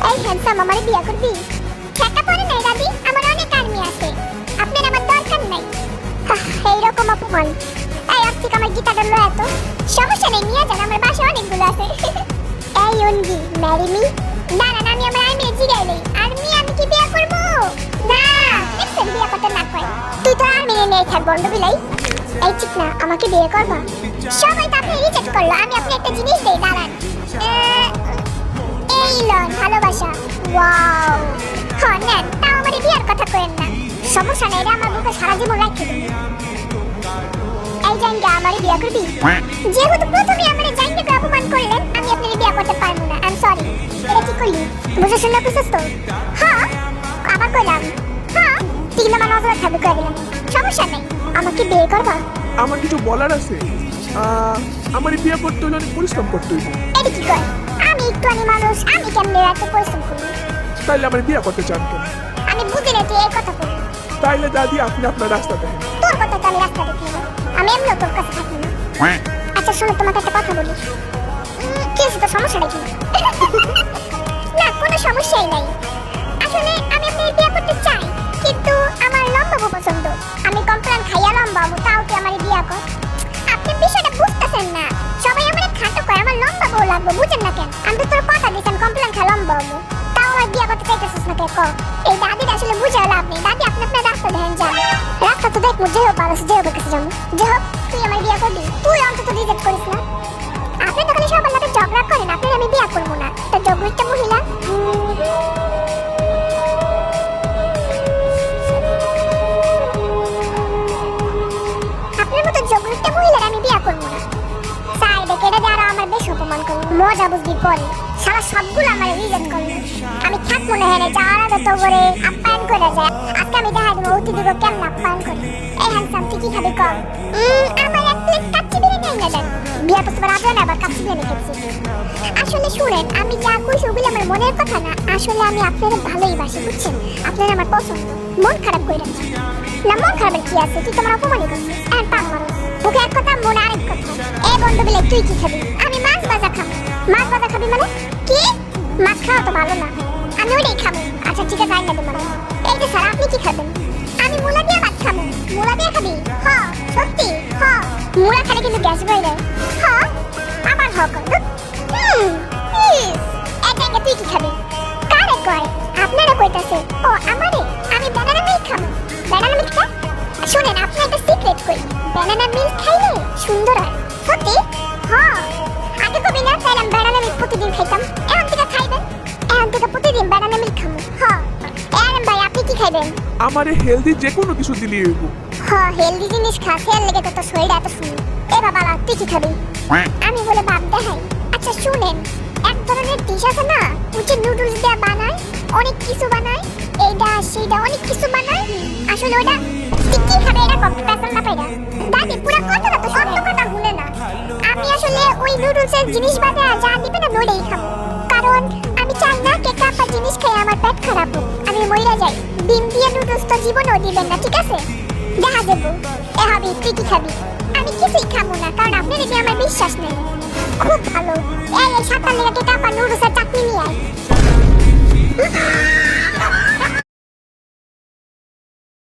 এই হ্যান্ডসাম আমারে বিয়া করবি? ঠেকা পড়ে নাই দাদি, আমার অনেক আর্মি আছে, আপনার আমার দরকার নাই। এইরকম অপমান। এই আজকে আমার গীতাটা লো এত সমস্যা নেই, নিয়ে যান, আমার বাসায় অনেকগুলো আছে। এই অনগি ম্যারি মি? না না, আমি আমার আর্মি জিগাই নেই। আর্মি আমি কি বিয়া করবো? না, দেখছেন বিয়া করতে না কয়। তুই তো আর্মি নিয়ে থাক বন্ধ বিলাই। এই ঠিক না, আমাকে বিয়ে করবা? সবাই তো আপনি রিজেক্ট করলো, আমি আপনি একটা জিনিস দেই, দাঁড়ান। এই লন ভালোবাসা। ওয়াও, হ্যাঁ নেন, তাও আমার বিয়ার কথা করেন না। সমস্যা নেই, এটা আমার বুকে সারা জীবন রাখতে দিন। এই জাইঙ্গা আমারে বিয়া করবি? যেহেতু প্রথমে আমারে জাইঙ্গাকে অপমান করলেন, আমি আপনারে বিয়া করতে পারবো না। I am sorry. এটা কি করলি? বুঝে শুনে কইছস তো? হ্যাঁ, আবার কইলাম। হ্যাঁ, তিন নম্বর নজরে থাকবে কই দিলাম। সমস্যা নেই, আমাকে বিয়ে করবা? আমার কিছু বলার আছে। আমার বিয়ে করতে হলে অনেক পরিশ্রম করতে হইব। এটা কি কয়? আমি একটু মানুষ, আমি কেমনে এত পরিশ্রম করি? তাইলে আমার বিয়ে করতে চান কেন? আমি বুঝি না তুই এই কথা বলি। তাইলে দাদি আপনি আপনার রাস্তা দেখেন। তোর কথা তো আমি রাস্তা দেখি না, আমি এমনিও তোর কাছে থাকি না। আচ্ছা শোনো, তোমাকে একটা কথা বলি। কি হচ্ছে, তোর সমস্যাটা কি? না, কোনো সমস্যাই নাই। আসলে আমি আপনার বিয়ে করতে চাই, কিন্তু আমার লম্বা বউ পছন্দ। আমি কমপ্লেন খাইয়া লম্বা হবো, তাও তুই আমার বিয়ে কর। আপনি বিষয়টা বুঝতেছেন না, সবাই আমার খাটো করে, আমার লম্বা বউ লাগবে, বুঝেন না কেন? আমি তো তোর কথা দিছি আমি কমপ্লেন খাই লম্বা হবো, তাও আমার বিয়ে করতে চাইতেছিস না কে? ক এই দাদির আসলে বুঝে লাভ নেই। দাদি আপনি আপনার রাস্তা দেখেন, যান রাস্তা তো দেখ, যে হোক পারস, যে হোক কাছে যাবো, যে হোক তুই আমার বিয়ে করবি? তুই অন্তত রিজেক্ট করিস না। আপনি তখন সবার সাথে ঝগড়া করেন, আপনার আমি বিয়ে করবো না। তো জগরিটা মহিলা, আপনার মতো জগরিটা মহিলার আমি বিয়ে করবো না। সাইডে কেটে দিয়ে আরো আমার বেশ অপমান করবো, মজা বুঝবি পরে। সারা সবগুলো আমার রিজেক্ট করবে, আমি থাকবো না। হেরে যাওয়ার আগে তো করে আপ্যায়ন করে যায়। আজকে আমি দেখা দেবো অতিথিকে কেমন আপ্যায়ন করে। এই হ্যান্ডসাম, তুই কি খাবি কম? আমার এক প্লেট কাচ্চি বিরিয়ানি না দেন। বিয়ার প্রস্তাব রাজা না, আবার কাচ্চি বিরিয়ানি খেয়েছি। আসলে শুনেন, আমি যা কইছি ওগুলো আমার মনের কথা না। আসলে আমি আপনাদের ভালোই বাসি, বুঝছেন? আপনারা আমার পছন্দ। মন খারাপ কইরেন না, মন খারাপের কি আছে? তুই তোমার অপমানই করছিস, আর পাপ মারো। মুখে এক কথা, মনে আরেক কথা। এই বন্ধু বিলে, তুই কি খাবি? আমি মাছ ভাজা খাবো। মাছ ভাজা খাবি মানে কি? মাছ খাওয়া তো ভালো না, আমি ওইটাই খাবো। আচ্ছা ঠিক আছে, আইনা দেবো। এই যে স্যার, আপনি কি খাবেন? আমি মূলা দিয়ে ভাত খাবো। মূলা দিয়ে খাবি? হ, সত্যি? হ, মূলা খেলে কিন্তু গ্যাস বের হয়। হ, আবার হ কর। এই তুই কি খাবি? কারে কয়? আপনারা কইতাছে। ও আমারে? আমি ব্যানানা মিল্ক খাবো। ব্যানানা মিল্ক খা? শুনেন, আপনি একটা সিক্রেট কই। ব্যানানা মিল্ক খাইলে সুন্দর হয়। সত্যি? হ্যাঁ, আগে কবি না, তাইলে আমি ব্যানানা মিল্ক প্রতিদিন খাইতাম। এখন থেকে খাইবেন? এখন থেকে প্রতিদিন ব্যানানা মিল্ক খাবো। হ্যাঁ। এরম ভাই, আপনি কি খাইবেন? আমারে হেলদি যে কোনো কিছু দিলি হইব। হ্যাঁ, হেলদি জিনিস খা, খেয়াল লেগে তো তোর শরীরটা এত সুন্দর। এ বাবা, তুই কি খাবি? আমি বলে ভাব দেখাই। আচ্ছা শুনেন, এক ধরনের ডিশ আছে না, উঠে নুডলস দিয়ে বানায়, অনেক কিছু বানায়, এইটা সেইটা অনেক কিছু বানায়। আসলে ওটা তুই কি খাবে? এটা কত পেছন না পাইরা দাদি পুরো কথাটা তো অন্য কথা ভুলে না। আমি আসলে ওই নুডলসের জিনিস বাদে আর যা দিবে না ওইটাই খাবো, কারণ আমি চাই না কে কাপা জিনিস খেয়ে আমার পেট খারাপ হোক, আমি মইরা যাই। ডিম দিয়ে নুডলস তো জীবনেও দিবেন না, ঠিক আছে? দেখা যাবো। এ হাবি, তুই কি খাবি? আমি কিছুই খাবো না, কারণ আপনার এটি আমার বিশ্বাস নেই। খুব ভালো। এই 7 টা লেগে কাপা নুডলসের চাটনি নিয়ে আয়।